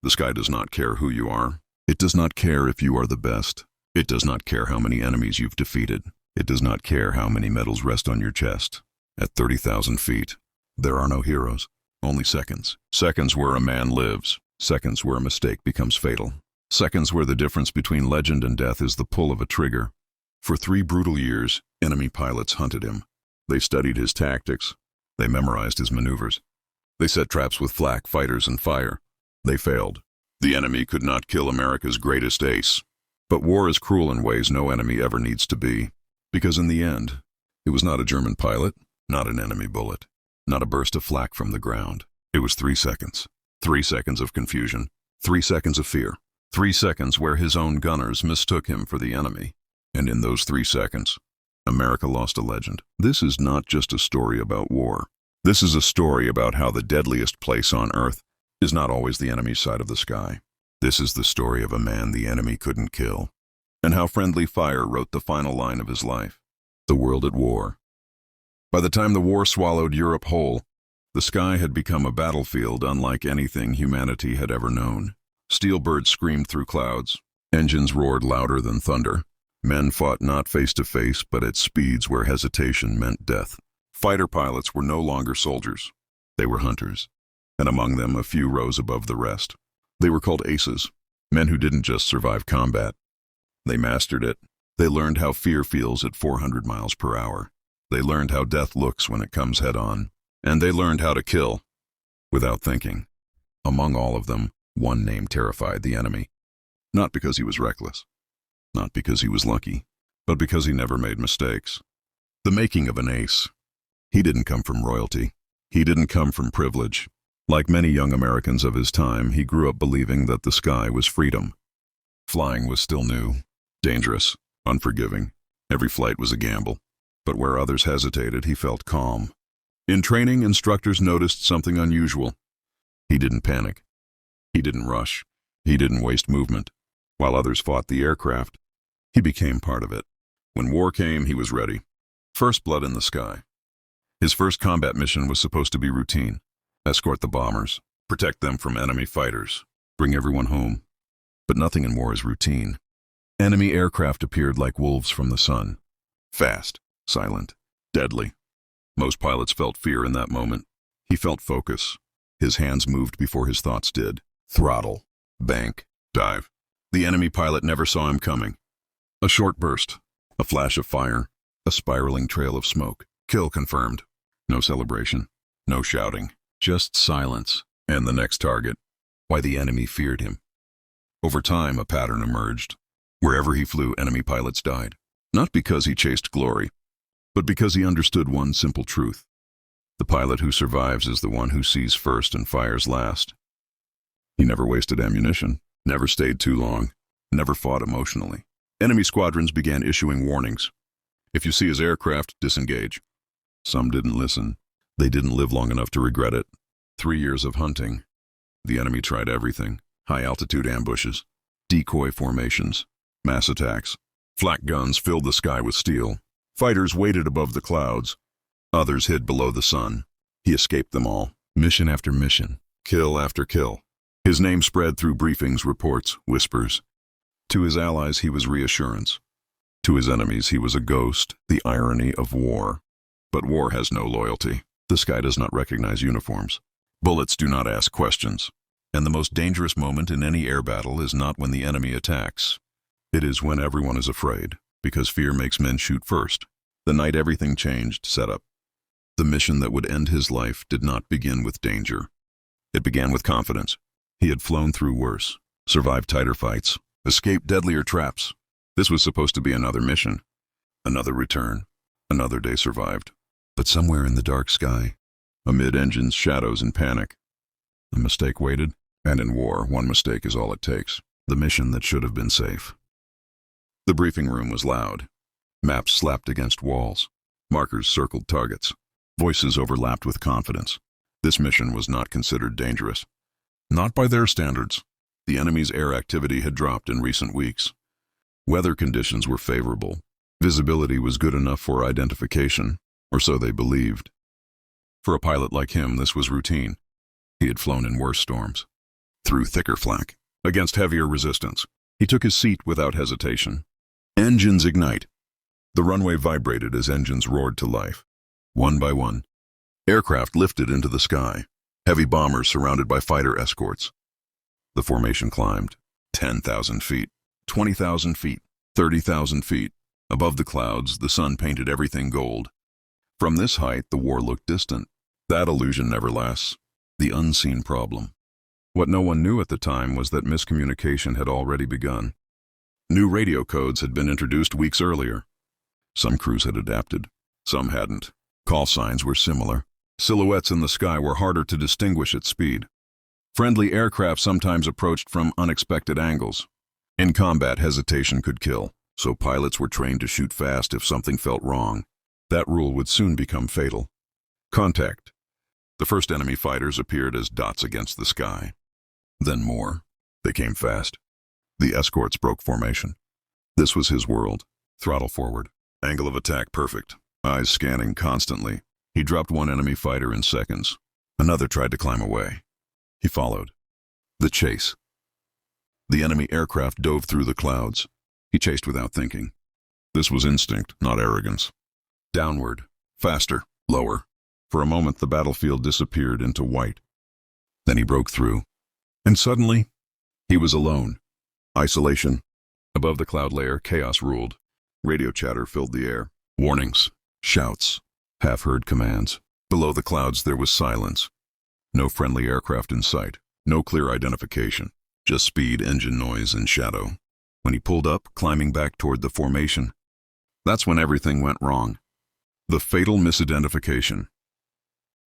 The sky does not care who you are. It does not care if you are the best. It does not care how many enemies you've defeated. It does not care how many medals rest on your chest. At 30,000 feet, there are no heroes, only seconds. Seconds where a man lives. Seconds where a mistake becomes fatal. Seconds where the difference between legend and death is the pull of a trigger. For 3 brutal years, enemy pilots hunted him. They studied his tactics. They memorized his maneuvers. They set traps with flak, fighters, and fire. They failed. The enemy could not kill America's greatest ace. But war is cruel in ways no enemy ever needs to be. Because in the end, it was not a German pilot, not an enemy bullet, not a burst of flak from the ground. It was 3 seconds. 3 seconds of confusion. 3 seconds of fear. 3 seconds where his own gunners mistook him for the enemy. And in those 3 seconds, America lost a legend. This is not just a story about war. This is a story about how the deadliest place on earth is not always the enemy's side of the sky. This is the story of a man the enemy couldn't kill, and how friendly fire wrote the final line of his life. The world at war. By the time the war swallowed Europe whole, the sky had become a battlefield unlike anything humanity had ever known. Steel birds screamed through clouds. Engines roared louder than thunder. Men fought not face to face, but at speeds where hesitation meant death. Fighter pilots were no longer soldiers. They were hunters, and among them a few rose above the rest. They were called aces, men who didn't just survive combat. They mastered it. They learned how fear feels at 400 miles per hour. They learned how death looks when it comes head on. And they learned how to kill without thinking. Among all of them, one name terrified the enemy. Not because he was reckless, not because he was lucky, but because he never made mistakes. The making of an ace. He didn't come from royalty. He didn't come from privilege. Like many young Americans of his time, he grew up believing that the sky was freedom. Flying was still new, dangerous, unforgiving. Every flight was a gamble. But where others hesitated, he felt calm. In training, instructors noticed something unusual. He didn't panic. He didn't rush. He didn't waste movement. While others fought the aircraft, he became part of it. When war came, he was ready. First blood in the sky. His first combat mission was supposed to be routine. Escort the bombers, protect them from enemy fighters, bring everyone home. But nothing in war is routine. Enemy aircraft appeared like wolves from the sun. Fast, silent, deadly. Most pilots felt fear in that moment. He felt focus. His hands moved before his thoughts did. Throttle, bank, dive. The enemy pilot never saw him coming. A short burst, a flash of fire, a spiraling trail of smoke. Kill confirmed. No celebration, no shouting, just silence. And the next target. Why the enemy feared him. Over time, a pattern emerged. Wherever he flew, enemy pilots died. Not because he chased glory, but because he understood one simple truth. The pilot who survives is the one who sees first and fires last. He never wasted ammunition, never stayed too long, never fought emotionally. Enemy squadrons began issuing warnings. If you see his aircraft, disengage. Some didn't listen. They didn't live long enough to regret it. 3 years of hunting. The enemy tried everything. High-altitude ambushes, decoy formations, mass attacks. Flak guns filled the sky with steel. Fighters waited above the clouds. Others hid below the sun. He escaped them all. Mission after mission. Kill after kill. His name spread through briefings, reports, whispers. To his allies, he was reassurance. To his enemies, he was a ghost, the irony of war. But war has no loyalty. The sky does not recognize uniforms. Bullets do not ask questions. And the most dangerous moment in any air battle is not when the enemy attacks. It is when everyone is afraid, because fear makes men shoot first. The night everything changed, set up. The mission that would end his life did not begin with danger. It began with confidence. He had flown through worse, survived tighter fights, escaped deadlier traps. This was supposed to be another mission, another return, another day survived. But somewhere in the dark sky, amid engines, shadows, and panic, a mistake waited. And in war, one mistake is all it takes. The mission that should have been safe. The briefing room was loud. Maps slapped against walls. Markers circled targets. Voices overlapped with confidence. This mission was not considered dangerous. Not by their standards. The enemy's air activity had dropped in recent weeks. Weather conditions were favorable. Visibility was good enough for identification, or so they believed. For a pilot like him, this was routine. He had flown in worse storms. through thicker flak, against heavier resistance. He took his seat without hesitation. Engines ignite. The runway vibrated as engines roared to life. One by one, aircraft lifted into the sky, heavy bombers surrounded by fighter escorts. The formation climbed. 10,000 feet, 20,000 feet, 30,000 feet. Above the clouds, the sun painted everything gold. From this height, the war looked distant. That illusion never lasts. The unseen problem. What no one knew at the time was that miscommunication had already begun. New radio codes had been introduced weeks earlier. Some crews had adapted, some hadn't. Call signs were similar. Silhouettes in the sky were harder to distinguish at speed. Friendly aircraft sometimes approached from unexpected angles. In combat, hesitation could kill, so pilots were trained to shoot fast if something felt wrong. That rule would soon become fatal. Contact. The first enemy fighters appeared as dots against the sky. Then more. They came fast. The escorts broke formation. This was his world. Throttle forward. Angle of attack perfect. Eyes scanning constantly. He dropped one enemy fighter in seconds. Another tried to climb away. He followed. The chase. The enemy aircraft dove through the clouds. He chased without thinking. This was instinct, not arrogance. Downward. Faster. Lower. For a moment, the battlefield disappeared into white. Then he broke through. And suddenly, he was alone. Isolation. Above the cloud layer, chaos ruled. Radio chatter filled the air. Warnings. Shouts. Half-heard commands. Below the clouds, there was silence. No friendly aircraft in sight. No clear identification. Just speed, engine noise, and shadow. When he pulled up, climbing back toward the formation, that's when everything went wrong. The fatal misidentification.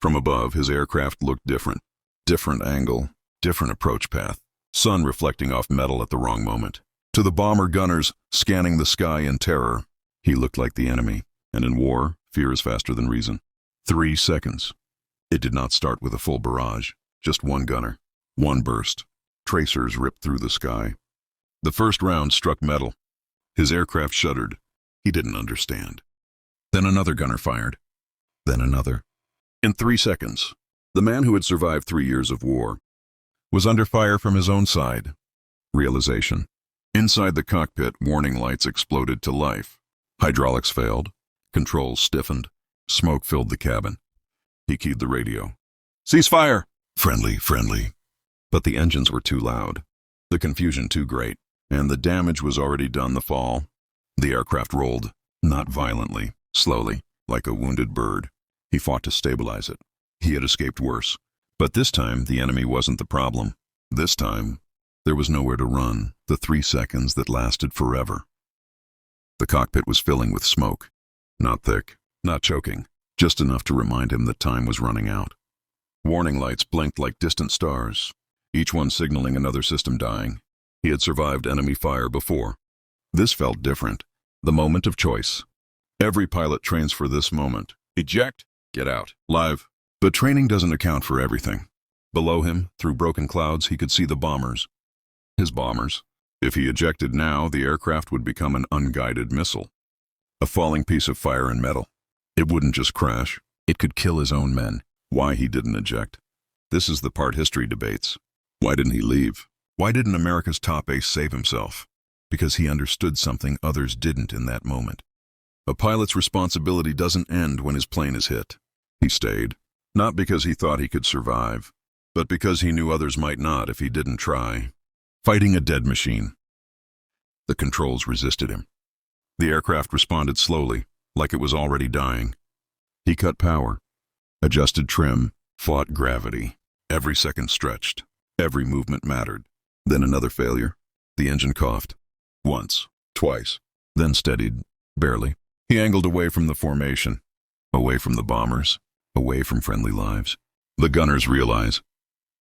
From above, his aircraft looked different. Different angle, different approach path. Sun reflecting off metal at the wrong moment. To the bomber gunners scanning the sky in terror, he looked like the enemy. And in war, fear is faster than reason. 3 seconds. It did not start with a full barrage. Just one gunner. One burst. Tracers ripped through the sky. The first round struck metal. His aircraft shuddered. He didn't understand. Then another gunner fired. Then another. In 3 seconds, the man who had survived 3 years of war was under fire from his own side. Realization. Inside the cockpit, warning lights exploded to life. Hydraulics failed. Controls stiffened. Smoke filled the cabin. He keyed the radio. "Cease fire!" Friendly, friendly. But the engines were too loud. The confusion too great. And the damage was already done the fall. The aircraft rolled. Not violently. Slowly. Like a wounded bird. He fought to stabilize it. He had escaped worse. But this time, the enemy wasn't the problem. This time, there was nowhere to run. The 3 seconds that lasted forever. The cockpit was filling with smoke. Not thick. Not choking. Just enough to remind him that time was running out. Warning lights blinked like distant stars, each one signaling another system dying. He had survived enemy fire before. This felt different. The moment of choice. Every pilot trains for this moment. Eject, get out, live. But training doesn't account for everything. Below him, through broken clouds, he could see the bombers. His bombers. If he ejected now, the aircraft would become an unguided missile. A falling piece of fire and metal. It wouldn't just crash. It could kill his own men. Why he didn't eject. This is the part history debates. Why didn't he leave? Why didn't America's top ace save himself? Because he understood something others didn't in that moment. A pilot's responsibility doesn't end when his plane is hit. He stayed. Not because he thought he could survive, but because he knew others might not if he didn't try. Fighting a dead machine. The controls resisted him. The aircraft responded slowly, like it was already dying. He cut power, adjusted trim, fought gravity. Every second stretched. Every movement mattered. Then another failure. The engine coughed. Once, twice, then steadied, barely. He angled away from the formation, away from the bombers, away from friendly lives. The gunners realize.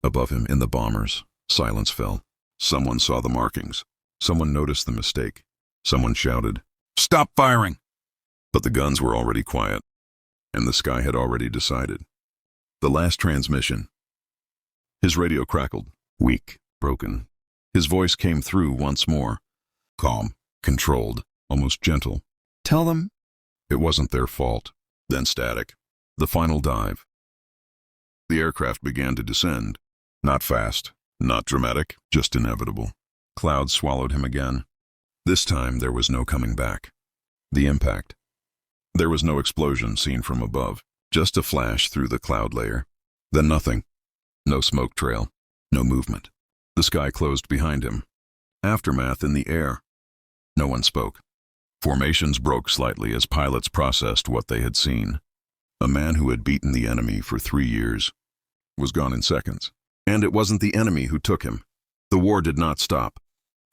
Above him, in the bombers, silence fell. Someone saw the markings. Someone noticed the mistake. Someone shouted, "Stop firing!" But the guns were already quiet, and the sky had already decided. The last transmission. His radio crackled, weak, broken. His voice came through once more. Calm, controlled, almost gentle. "Tell them it wasn't their fault." Then static. The final dive. The aircraft began to descend. Not fast, Not dramatic, just inevitable. Clouds swallowed him again. This time there was no coming back. The impact. There was no explosion seen from above, just a flash through the cloud layer. Then nothing. No smoke trail. No movement. The sky closed behind him. Aftermath in the air. No one spoke. Formations broke slightly as pilots processed what they had seen. A man who had beaten the enemy for 3 years was gone in seconds. And it wasn't the enemy who took him. The war did not stop.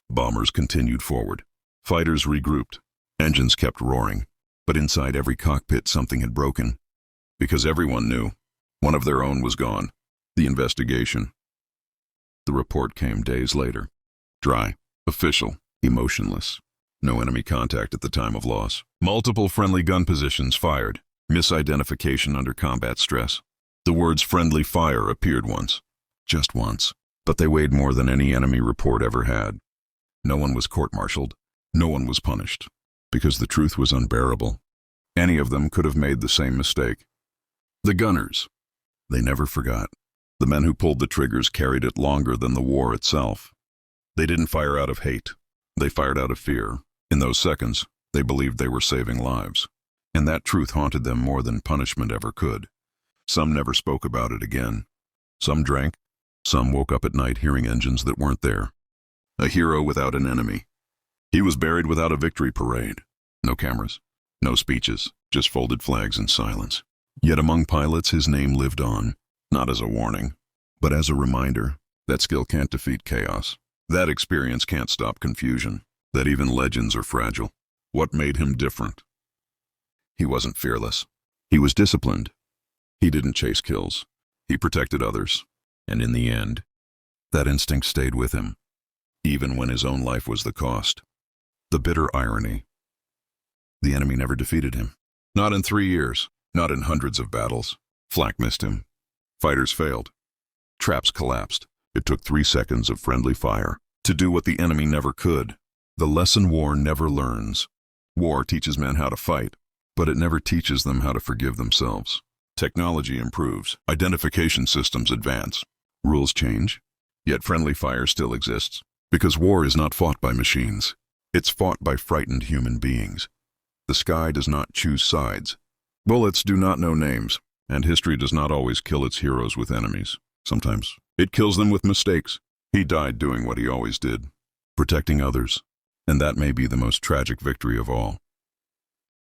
Bombers continued forward. Fighters regrouped. Engines kept roaring. But inside every cockpit something had broken. Because everyone knew. One of their own was gone. The investigation. The report came days later. Dry, official, emotionless. No enemy contact at the time of loss. Multiple friendly gun positions fired. Misidentification under combat stress. The words friendly fire appeared once. Just once. But they weighed more than any enemy report ever had. No one was court-martialed. No one was punished. Because the truth was unbearable. Any of them could have made the same mistake. The gunners. They never forgot. The men who pulled the triggers carried it longer than the war itself. They didn't fire out of hate. They fired out of fear. In those seconds, they believed they were saving lives. And that truth haunted them more than punishment ever could. Some never spoke about it again. Some drank. Some woke up at night hearing engines that weren't there. A hero without an enemy. He was buried without a victory parade. No cameras. No speeches. Just folded flags and silence. Yet among pilots, his name lived on. Not as a warning, but as a reminder that skill can't defeat chaos. That experience can't stop confusion. That even legends are fragile. What made him different? He wasn't fearless. He was disciplined. He didn't chase kills. He protected others. And in the end, that instinct stayed with him, even when his own life was the cost. The bitter irony. The enemy never defeated him. Not in 3 years. Not in hundreds of battles. Flak missed him. Fighters failed. Traps collapsed. It took 3 seconds of friendly fire to do what the enemy never could. The lesson war never learns. War teaches men how to fight, but it never teaches them how to forgive themselves. Technology improves. Identification systems advance. Rules change. Yet friendly fire still exists. Because war is not fought by machines. It's fought by frightened human beings. The sky does not choose sides. Bullets do not know names, and history does not always kill its heroes with enemies. Sometimes it kills them with mistakes. He died doing what he always did, protecting others. And that may be the most tragic victory of all.